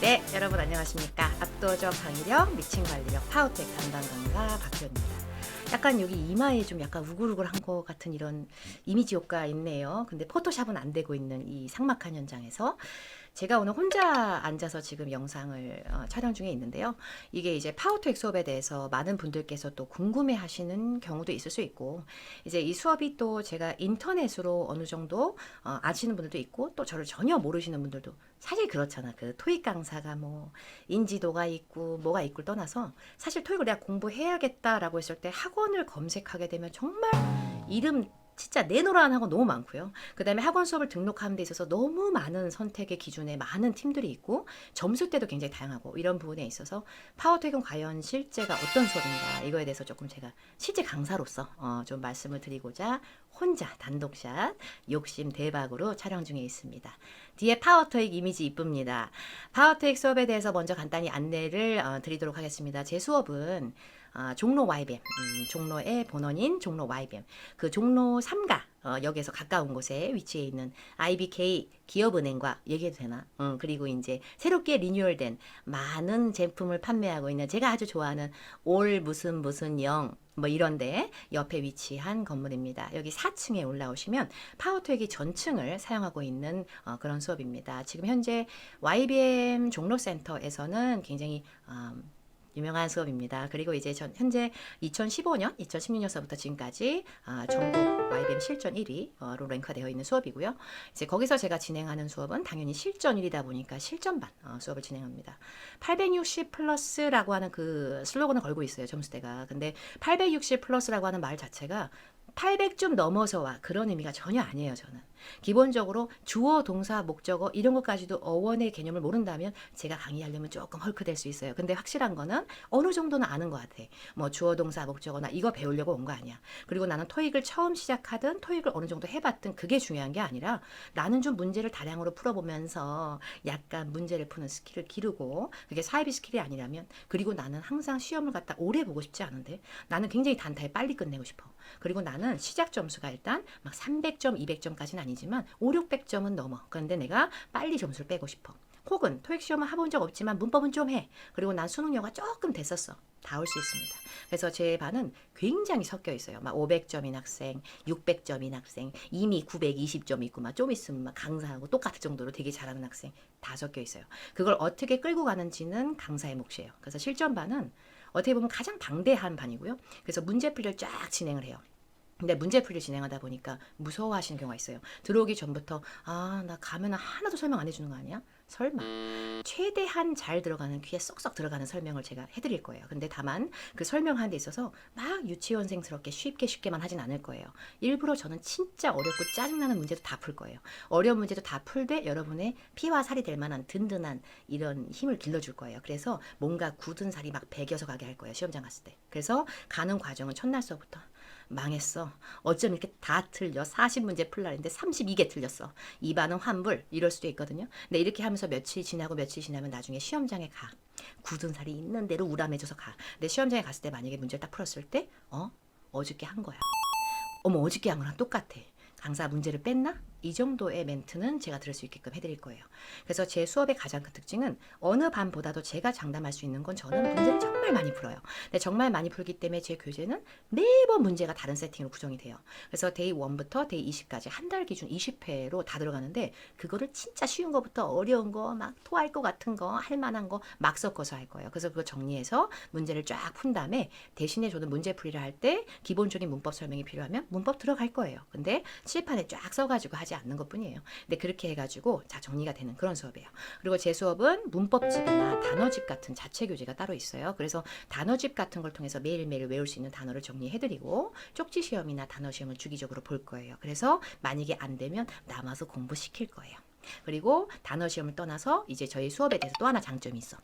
네, 여러분 안녕하십니까. 압도적 강의력, 미친 관리력, 파워텍 담당 강사 박희연입니다. 약간 여기 이마에 좀 약간 우글우글한 것 같은 이런 이미지 효과 있네요. 근데 포토샵은 안 되고 있는 이 삭막한 현장에서 제가 오늘 혼자 앉아서 지금 영상을 촬영 중에 있는데요. 이게 이제 파워토익 수업에 대해서 많은 분들께서 또 궁금해 하시는 경우도 있을 수 있고, 이제 이 수업이 또 제가 인터넷으로 어느 정도 아시는 분들도 있고, 또 저를 전혀 모르시는 분들도 사실 그렇잖아. 그 토익 강사가 뭐 인지도가 있고 뭐가 있고 떠나서 사실 토익을 내가 공부해야겠다라고 했을 때 학원을 검색하게 되면 정말 이름 진짜 내놓으라는 학원 너무 많고요. 그 다음에 학원 수업을 등록하는 데 있어서 너무 많은 선택의 기준에 많은 팀들이 있고 점수대도 굉장히 다양하고 이런 부분에 있어서 파워토익은 과연 실제가 어떤 수업인가 이거에 대해서 조금 제가 실제 강사로서 좀 말씀을 드리고자 혼자 단독샷 욕심 대박으로 촬영 중에 있습니다. 뒤에 파워토익 이미지 이쁩니다. 파워토익 수업에 대해서 먼저 간단히 안내를 드리도록 하겠습니다. 제 수업은 종로 YBM, 종로의 본원인 종로 YBM, 그 종로 3가 역에서 가까운 곳에 위치해 있는 IBK 기업은행과 얘기해도 되나? 그리고 이제 새롭게 리뉴얼된 많은 제품을 판매하고 있는 제가 아주 좋아하는 올 무슨 영 뭐 이런데 옆에 위치한 건물입니다. 여기 4층에 올라오시면 파워토익이 전층을 사용하고 있는 그런 수업입니다. 지금 현재 YBM 종로센터에서는 굉장히 유명한 수업입니다. 그리고 이제 현재 2015년, 2016년서부터 지금까지 전국 YBM 실전 1위로 랭크되어 있는 수업이고요. 이제 거기서 제가 진행하는 수업은 당연히 실전 1이다 보니까 실전반 수업을 진행합니다. 860 플러스라고 하는 그 슬로건을 걸고 있어요. 점수대가. 근데 860 플러스라고 하는 말 자체가 800점 넘어서 와 그런 의미가 전혀 아니에요. 저는 기본적으로 주어 동사 목적어 이런 것까지도 어원의 개념을 모른다면 제가 강의하려면 조금 헐크될 수 있어요. 근데 확실한 거는 어느 정도는 아는 것 같아. 뭐 주어 동사 목적어나 이거 배우려고 온 거 아니야. 그리고 나는 토익을 처음 시작하든 토익을 어느 정도 해봤든 그게 중요한 게 아니라 나는 좀 문제를 다량으로 풀어보면서 약간 문제를 푸는 스킬을 기르고 그게 사이비 스킬이 아니라면 그리고 나는 항상 시험을 갖다 오래 보고 싶지 않은데 나는 굉장히 단타에 빨리 끝내고 싶어. 그리고 나는 시작 점수가 일단 막 300점, 200점까지는 아니지만 5, 600점은 넘어. 그런데 내가 빨리 점수를 빼고 싶어. 혹은 토익 시험을 해본 적 없지만 문법은 좀 해. 그리고 난 수능여가 조금 됐었어. 다 올 수 있습니다. 그래서 제 반은 굉장히 섞여 있어요. 막 500점인 학생, 600점인 학생, 이미 920점 있고 막 좀 있으면 막 강사하고 똑같을 정도로 되게 잘하는 학생 다 섞여 있어요. 그걸 어떻게 끌고 가는지는 강사의 몫이에요. 그래서 실전반은 어떻게 보면 가장 방대한 반이고요. 그래서 문제풀이를 쫙 진행을 해요. 근데 문제풀이를 진행하다 보니까 무서워하시는 경우가 있어요. 들어오기 전부터 나 가면 하나도 설명 안 해주는 거 아니야? 설마. 최대한 잘 들어가는 귀에 쏙쏙 들어가는 설명을 제가 해드릴 거예요. 근데 다만 그 설명하는 데 있어서 막 유치원생스럽게 쉽게만 하진 않을 거예요. 일부러 저는 진짜 어렵고 짜증나는 문제도 다 풀 거예요. 어려운 문제도 다 풀되 여러분의 피와 살이 될 만한 든든한 이런 힘을 길러줄 거예요. 그래서 뭔가 굳은 살이 막 배겨서 가게 할 거예요. 시험장 갔을 때. 그래서 가는 과정은 첫날서부터 망했어. 어쩜 이렇게 다 틀려. 40문제 풀라 했는데 32개 틀렸어. 이 반은 환불. 이럴 수도 있거든요. 근데 이렇게 하면서 며칠 지나면 나중에 시험장에 가. 굳은 살이 있는 대로 우람해져서 가. 근데 시험장에 갔을 때 만약에 문제를 딱 풀었을 때 어저께 한 거야. 어머 어저께 한 거랑 똑같아. 강사 문제를 뺐나? 이 정도의 멘트는 제가 들을 수 있게끔 해드릴 거예요. 그래서 제 수업의 가장 큰 특징은 어느 반보다도 제가 장담할 수 있는 건 저는 문제를 정말 많이 풀어요. 근데 정말 많이 풀기 때문에 제 교재는 매번 문제가 다른 세팅으로 구성이 돼요. 그래서 데이 1부터 데이 20까지 한 달 기준 20회로 다 들어가는데 그거를 진짜 쉬운 거부터 어려운 거 막 토할 거 같은 거 할 만한 거 막 섞어서 할 거예요. 그래서 그거 정리해서 문제를 쫙 푼 다음에 대신에 저는 문제풀이를 할 때 기본적인 문법 설명이 필요하면 문법 들어갈 거예요. 근데 칠판에 쫙 써가지고 하지 않는 것뿐이에요. 근데 그렇게 해가지고 자 정리가 되는 그런 수업이에요. 그리고 제 수업은 문법집이나 단어집 같은 자체 교재가 따로 있어요. 그래서 단어집 같은 걸 통해서 매일매일 외울 수 있는 단어를 정리해드리고 쪽지 시험이나 단어 시험을 주기적으로 볼 거예요. 그래서 만약에 안 되면 남아서 공부시킬 거예요. 그리고 단어 시험을 떠나서 이제 저희 수업에 대해서 또 하나 장점이 있어.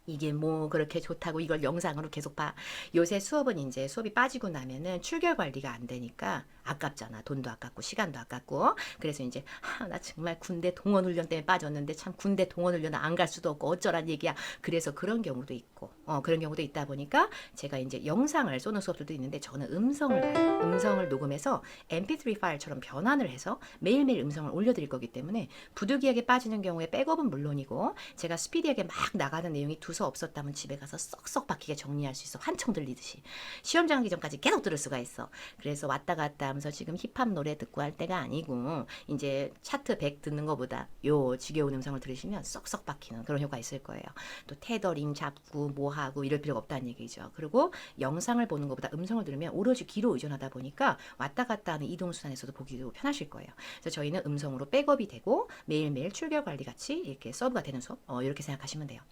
이게 뭐 그렇게 좋다고 이걸 영상으로 계속 봐. 요새 수업은 이제 수업이 빠지고 나면은 출결 관리가 안 되니까 아깝잖아. 돈도 아깝고 시간도 아깝고. 그래서 이제 나 정말 군대 동원 훈련 때문에 빠졌는데 참 군대 동원 훈련 안 갈 수도 없고 어쩌란 얘기야. 그래서 그런 경우도 있고 그런 경우도 있다 보니까 제가 이제 영상을 쏘는 수업들도 있는데 저는 음성을 녹음해서 MP3 파일처럼 변환을 해서 매일매일 음성을 올려드릴 거기 때문에 부득이하게 빠지는 경우에 백업은 물론이고 제가 스피디하게 막 나가는 내용이 두서 없었다면 집에 가서 썩썩 박히게 정리할 수 있어. 환청 들리듯이. 시험장 하기 전까지 계속 들을 수가 있어. 그래서 왔다 갔다 하면서 지금 힙합 노래 듣고 할 때가 아니고 이제 차트 100 듣는 것보다 요 지겨운 음성을 들으시면 썩썩 박히는 그런 효과 있을 거예요. 또 테더링 잡고 뭐하고 이럴 필요가 없다는 얘기죠. 그리고 영상을 보는 것보다 음성을 들으면 오로지 귀로 의존하다 보니까 왔다 갔다 하는 이동수단에서도 보기도 편하실 거예요. 그래서 저희는 음성으로 백업이 되고 매일매일 출결 관리 같이 이렇게 서브가 되는 수업 이렇게 생각하시면 돼요.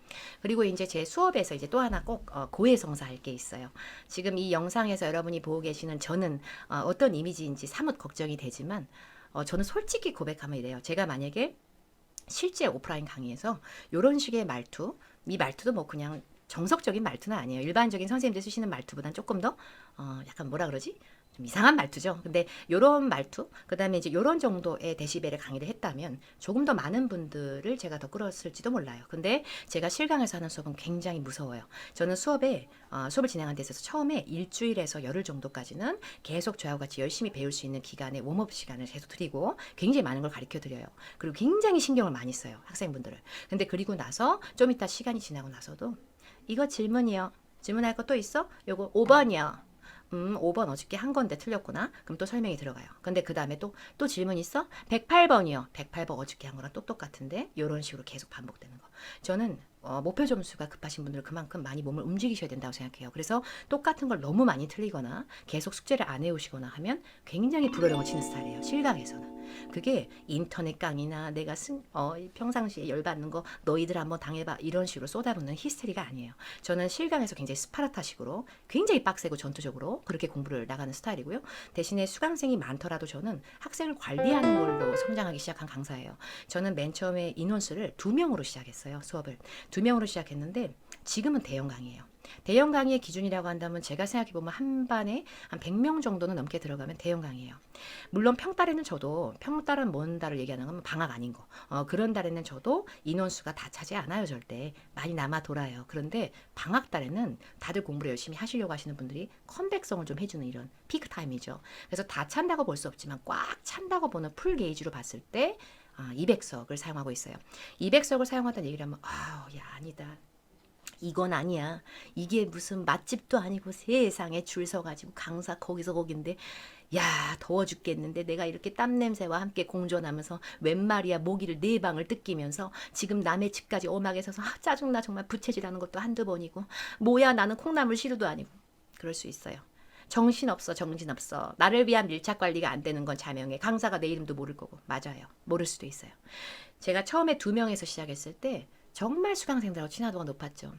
그리고 이제 제 수업에서 이제 또 하나 꼭 고해성사 할 게 있어요. 지금 이 영상에서 여러분이 보고 계시는 저는 어떤 이미지인지 사뭇 걱정이 되지만 저는 솔직히 고백하면 이래요. 제가 만약에 실제 오프라인 강의에서 이런 식의 말투, 이 말투도 뭐 그냥 정석적인 말투는 아니에요. 일반적인 선생님들 쓰시는 말투보다는 조금 더 약간 뭐라 그러지? 좀 이상한 말투죠. 근데 요런 말투, 그 다음에 이제 요런 정도의 데시벨의 강의를 했다면 조금 더 많은 분들을 제가 더 끌었을지도 몰라요. 근데 제가 실강에서 하는 수업은 굉장히 무서워요. 저는 수업을 진행한 데 있어서 처음에 일주일에서 열흘 정도까지는 계속 저하고 같이 열심히 배울 수 있는 기간에 웜업 시간을 계속 드리고 굉장히 많은 걸 가르쳐 드려요. 그리고 굉장히 신경을 많이 써요. 학생분들을. 근데 그리고 나서 좀 이따 시간이 지나고 나서도 이거 질문이요. 질문할 거 또 있어? 요거 5번이요. 5번 어저께 한 건데 틀렸구나. 그럼 또 설명이 들어가요. 근데 그 다음에 또 질문 있어? 108번이요. 108번 어저께 한 거랑 똑같은데 이런 식으로 계속 반복되는 거. 저는 목표 점수가 급하신 분들은 그만큼 많이 몸을 움직이셔야 된다고 생각해요. 그래서 똑같은 걸 너무 많이 틀리거나 계속 숙제를 안 해오시거나 하면 굉장히 불호령을 치는 스타일이에요. 실강에서는. 그게 인터넷 강의나 내가 평상시에 열받는 거 너희들 한번 당해봐 이런 식으로 쏟아붓는 히스테리가 아니에요. 저는 실강에서 굉장히 스파르타식으로 굉장히 빡세고 전투적으로 그렇게 공부를 나가는 스타일이고요. 대신에 수강생이 많더라도 저는 학생을 관리하는 걸로 성장하기 시작한 강사예요. 저는 맨 처음에 인원수를 2명으로 시작했어요. 수업을 2명으로 시작했는데 지금은 대형 강의예요. 대형 강의의 기준이라고 한다면 제가 생각해보면 한 반에 한 100명 정도는 넘게 들어가면 대형 강의예요. 물론 평달에는 저도 평달은 뭔 달을 얘기하는 건 방학 아닌 거 그런 달에는 저도 인원수가 다 차지 않아요. 절대 많이 남아 돌아요. 그런데 방학 달에는 다들 공부를 열심히 하시려고 하시는 분들이 컴백성을 좀 해주는 이런 피크 타임이죠. 그래서 다 찬다고 볼 수 없지만 꽉 찬다고 보는 풀 게이지로 봤을 때 200석을 사용하고 있어요. 200석을 사용한다는 얘기를 하면 야 아니다. 이건 아니야. 이게 무슨 맛집도 아니고 세상에 줄 서가지고 강사 거기서 거긴데 야 더워 죽겠는데 내가 이렇게 땀 냄새와 함께 공존하면서 웬 말이야 모기를 4방을 뜯기면서 지금 남의 집까지 엄하게 서서 짜증나 정말 부채질하는 것도 한두 번이고 뭐야 나는 콩나물 시루도 아니고 그럴 수 있어요. 정신없어 정신없어. 나를 위한 밀착 관리가 안 되는 건 자명해. 강사가 내 이름도 모를 거고. 맞아요. 모를 수도 있어요. 제가 처음에 2명에서 시작했을 때 정말 수강생들하고 친화도가 높았죠.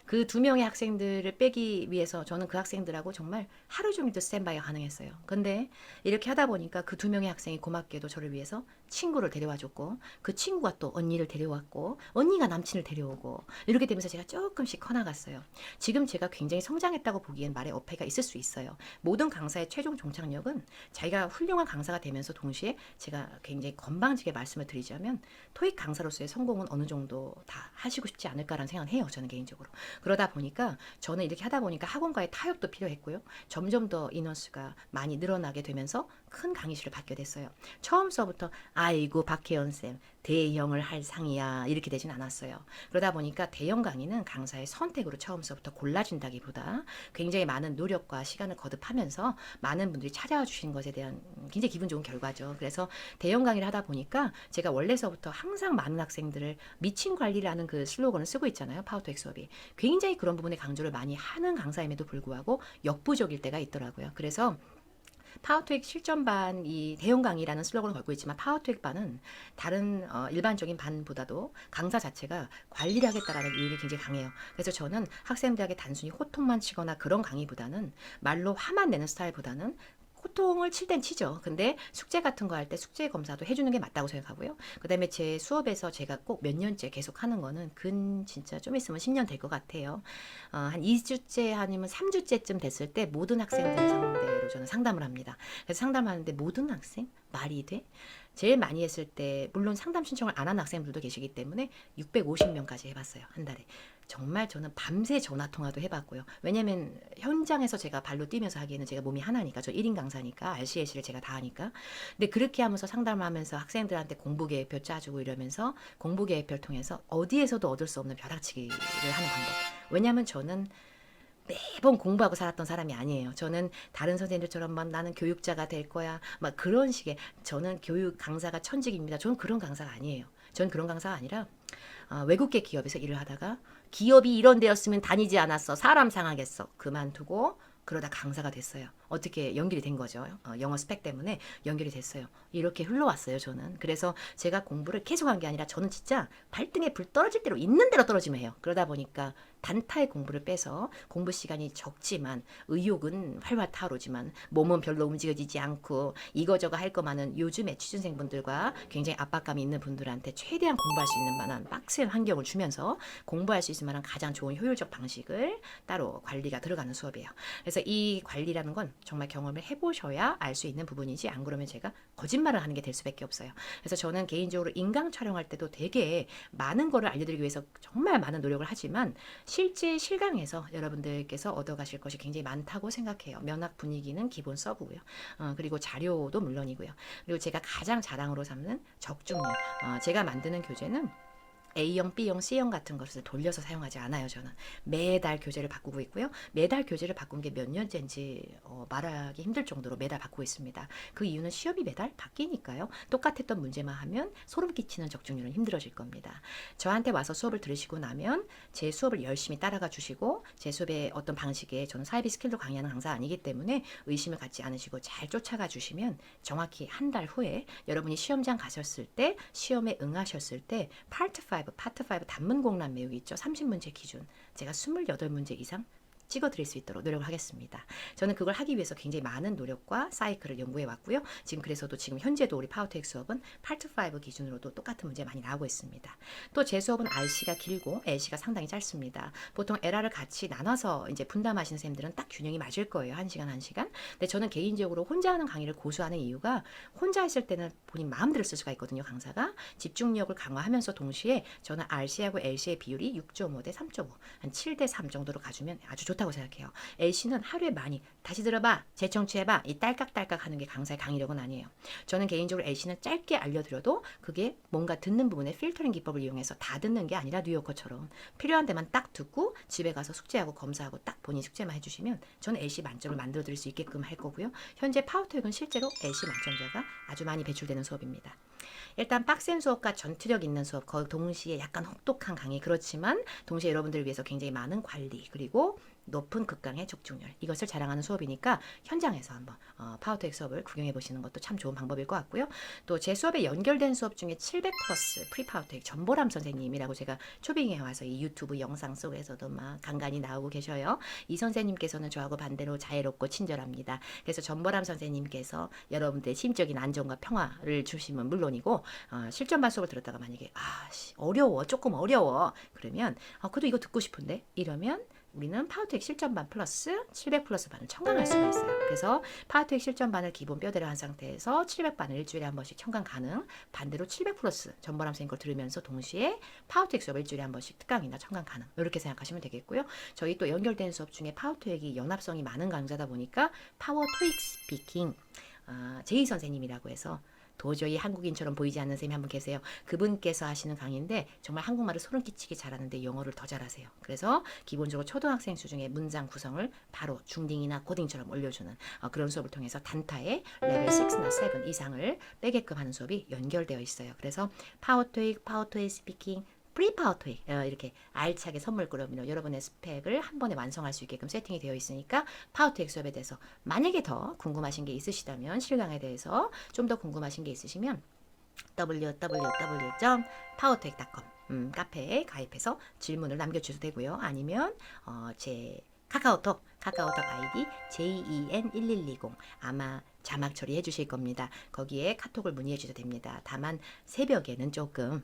그 2명의 학생들을 빼기 위해서 저는 그 학생들하고 정말 하루 종일도 스탠바이가 가능했어요. 근데 이렇게 하다 보니까 그 2명의 학생이 고맙게도 저를 위해서 친구를 데려와 줬고 그 친구가 또 언니를 데려왔고 언니가 남친을 데려오고 이렇게 되면서 제가 조금씩 커나갔어요. 지금 제가 굉장히 성장했다고 보기엔 말에 어폐가 있을 수 있어요. 모든 강사의 최종 종착역은 자기가 훌륭한 강사가 되면서 동시에 제가 굉장히 건방지게 말씀을 드리자면 토익 강사로서의 성공은 어느 정도 다 하시고 싶지 않을까라는 생각을 해요. 저는 개인적으로. 그러다 보니까 저는 이렇게 하다 보니까 학원과의 타협도 필요했고요. 점점 더 인원수가 많이 늘어나게 되면서 큰 강의실을 받게 됐어요. 처음서부터 아이고 박혜연쌤 대형을 할 상이야 이렇게 되진 않았어요. 그러다 보니까 대형 강의는 강사의 선택으로 처음서부터 골라준다기보다 굉장히 많은 노력과 시간을 거듭하면서 많은 분들이 찾아와 주신 것에 대한 굉장히 기분 좋은 결과죠. 그래서 대형 강의를 하다 보니까 제가 원래서부터 항상 많은 학생들을 미친 관리라는 그 슬로건을 쓰고 있잖아요. 파워토익 수업이. 굉장히 그런 부분에 강조를 많이 하는 강사임에도 불구하고 역부족일 때가 있더라고요. 그래서 파워토익 실전반 이 대형 강의라는 슬로건을 걸고 있지만 파워토익 반은 다른 일반적인 반보다도 강사 자체가 관리를 하겠다라는 의욕이 굉장히 강해요. 그래서 저는 학생들에게 단순히 호통만 치거나 그런 강의보다는 말로 화만 내는 스타일보다는 호통을 칠 땐 치죠. 근데 숙제 같은 거 할 때 숙제 검사도 해주는 게 맞다고 생각하고요. 그다음에 제 수업에서 제가 꼭 몇 년째 계속 하는 거는 진짜 좀 있으면 10년 될 것 같아요. 한 2주째 아니면 3주째쯤 됐을 때 모든 학생들 상대로 저는 상담을 합니다. 그래서 상담하는데 모든 학생? 말이 돼? 제일 많이 했을 때 물론 상담 신청을 안 한 학생들도 계시기 때문에 650명까지 해봤어요. 한 달에. 정말 저는 밤새 전화 통화도 해봤고요. 왜냐면 현장에서 제가 발로 뛰면서 하기에는 제가 몸이 하나니까 저 1인 강사니까 RCAC를 제가 다 하니까. 근데 그렇게 하면서 상담을 하면서 학생들한테 공부 계획표 짜주고 이러면서 공부 계획표를 통해서 어디에서도 얻을 수 없는 벼락치기를 하는 방법. 왜냐면 저는 매번 공부하고 살았던 사람이 아니에요. 저는 다른 선생님들처럼 막 나는 교육자가 될 거야. 막 그런 식의 저는 교육 강사가 천직입니다. 저는 그런 강사가 아니에요. 저는 그런 강사가 아니라 외국계 기업에서 일을 하다가 기업이 이런 데였으면 다니지 않았어. 사람 상하겠어. 그만두고 그러다 강사가 됐어요. 어떻게 연결이 된 거죠. 영어 스펙 때문에 연결이 됐어요. 이렇게 흘러왔어요, 저는. 그래서 제가 공부를 계속 한 게 아니라 저는 진짜 발등에 불 떨어질 대로 있는 대로 떨어지면 해요. 그러다 보니까 단타의 공부를 빼서 공부 시간이 적지만 의욕은 활활 타오르지만 몸은 별로 움직여지지 않고 이거저거 할 거만은 요즘에 취준생분들과 굉장히 압박감이 있는 분들한테 최대한 공부할 수 있는 만한 빡센 환경을 주면서 공부할 수 있을 만한 가장 좋은 효율적 방식을 따로 관리가 들어가는 수업이에요. 그래서 이 관리라는 건 정말 경험을 해보셔야 알 수 있는 부분이지 안 그러면 제가 거짓말을 하는 게 될 수밖에 없어요. 그래서 저는 개인적으로 인강 촬영할 때도 되게 많은 거를 알려드리기 위해서 정말 많은 노력을 하지만 실제 실강에서 여러분들께서 얻어가실 것이 굉장히 많다고 생각해요. 면학 분위기는 기본 서브고요. 그리고 자료도 물론이고요. 그리고 제가 가장 자랑으로 삼는 적중률. 제가 만드는 교재는 A형, B형, C형 같은 것을 돌려서 사용하지 않아요. 저는 매달 교재를 바꾸고 있고요. 매달 교재를 바꾼 게 몇 년째인지 말하기 힘들 정도로 매달 바꾸고 있습니다. 그 이유는 시험이 매달 바뀌니까요. 똑같았던 문제만 하면 소름 끼치는 적중률은 힘들어질 겁니다. 저한테 와서 수업을 들으시고 나면 제 수업을 열심히 따라가 주시고 제 수업의 어떤 방식에 저는 사이비 스킬도 강의하는 강사 아니기 때문에 의심을 갖지 않으시고 잘 쫓아가 주시면 정확히 한 달 후에 여러분이 시험장 가셨을 때 시험에 응하셨을 때 파트 5 단문 공란 외우기 있죠. 30문제 기준. 제가 28문제 이상 찍어드릴 수 있도록 노력을 하겠습니다. 저는 그걸 하기 위해서 굉장히 많은 노력과 사이클을 연구해 왔고요. 그래서도 지금 현재도 우리 파워텍 수업은 파트 5 기준으로도 똑같은 문제 많이 나오고 있습니다. 또 제 수업은 RC가 길고 LC가 상당히 짧습니다. 보통 LR을 같이 나눠서 이제 분담하시는 선생님들은 딱 균형이 맞을 거예요. 1시간 1시간. 근데 저는 개인적으로 혼자 하는 강의를 고수하는 이유가 혼자 했을 때는 본인 마음대로 쓸 수가 있거든요. 강사가. 집중력을 강화하면서 동시에 저는 RC하고 LC의 비율이 6.5 대 3.5, 한 7 대 3 정도로 가주면 아주 좋다고 생각해요. LC는 하루에 많이 다시 들어봐, 재청취해봐 이 딸깍딸깍 하는 게 강사의 강의력은 아니에요. 저는 개인적으로 LC는 짧게 알려드려도 그게 뭔가 듣는 부분에 필터링 기법을 이용해서 다 듣는 게 아니라 뉴요커처럼 필요한 데만 딱 듣고 집에 가서 숙제하고 검사하고 딱 본인 숙제만 해주시면 저는 LC 만점을 만들어 드릴 수 있게끔 할 거고요. 현재 파워토익은 실제로 LC 만점자가 아주 많이 배출되는 수업입니다. 일단 빡센 수업과 전투력 있는 수업, 그 동시에 약간 혹독한 강의, 그렇지만 동시에 여러분들을 위해서 굉장히 많은 관리 그리고 높은 극강의 적중률, 이것을 자랑하는 수업이니까 현장에서 한번 파워텍 수업을 구경해 보시는 것도 참 좋은 방법일 것 같고요. 또 제 수업에 연결된 수업 중에 700 플러스 프리파워텍 전보람 선생님이라고 제가 초빙에 와서 이 유튜브 영상 속에서도 막 간간히 나오고 계셔요. 이 선생님께서는 저하고 반대로 자애롭고 친절합니다. 그래서 전보람 선생님께서 여러분들의 심적인 안정과 평화를 주시면 물론이고 실전반 수업을 들었다가 만약에 어려워, 조금 어려워 그러면 그래도 이거 듣고 싶은데 이러면 우리는 파워텍 실전반 플러스 700 플러스 반을 첨강할 수가 있어요. 그래서 파워텍 실전반을 기본 뼈대로 한 상태에서 700반을 일주일에 한 번씩 첨강 가능, 반대로 700 플러스 전보람 선생님 걸 들으면서 동시에 파워텍 수업 일주일에 한 번씩 특강이나 첨강 가능, 이렇게 생각하시면 되겠고요. 저희 또 연결된 수업 중에 파워토익이 연합성이 많은 강좌다 보니까 파워토익 스피킹 제이 선생님이라고 해서 도저히 한국인처럼 보이지 않는 선생님이 한 분 계세요. 그분께서 하시는 강의인데 정말 한국말을 소름 끼치게 잘하는데 영어를 더 잘하세요. 그래서 기본적으로 초등학생 수준의 문장 구성을 바로 중딩이나 고딩처럼 올려주는 그런 수업을 통해서 단타에 레벨 6나 7 이상을 빼게끔 하는 수업이 연결되어 있어요. 그래서 파워토익 스피킹, 프리파워토익 이렇게 알차게 선물 꾸러미로 여러분의 스펙을 한 번에 완성할 수 있게끔 세팅이 되어 있으니까 파워토익 수업에 대해서 만약에 더 궁금하신 게 있으시다면 실강에 대해서 좀 더 궁금하신 게 있으시면 www.powerto익.com 카페에 가입해서 질문을 남겨주셔도 되고요. 아니면 제 카카오톡 아이디 JEN1120 아마 자막 처리해 주실 겁니다. 거기에 카톡을 문의해 주셔도 됩니다. 다만 새벽에는 조금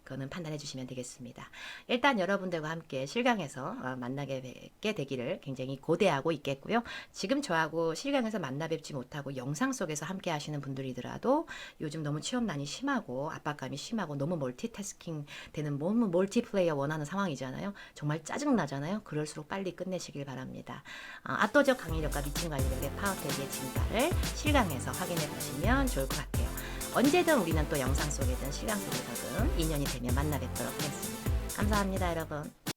그거는 판단해 주시면 되겠습니다. 일단 여러분들과 함께 실강에서 만나게 뵙게 되기를 굉장히 고대하고 있겠고요. 지금 저하고 실강에서 만나 뵙지 못하고 영상 속에서 함께 하시는 분들이더라도 요즘 너무 취업난이 심하고 압박감이 심하고 너무 멀티태스킹 되는 너무 멀티플레이어 원하는 상황이잖아요. 정말 짜증나잖아요. 그럴수록 빨리 끝내시길 바랍니다. 압도적 강의력과 미팅 관리력의 파워텍의 진가를 실강에서 확인해 보시면 좋을 것 같아요. 언제든 우리는 또 영상 속이든 실강 속에서든 인연이 되면 만나 뵙도록 하겠습니다. 감사합니다, 여러분.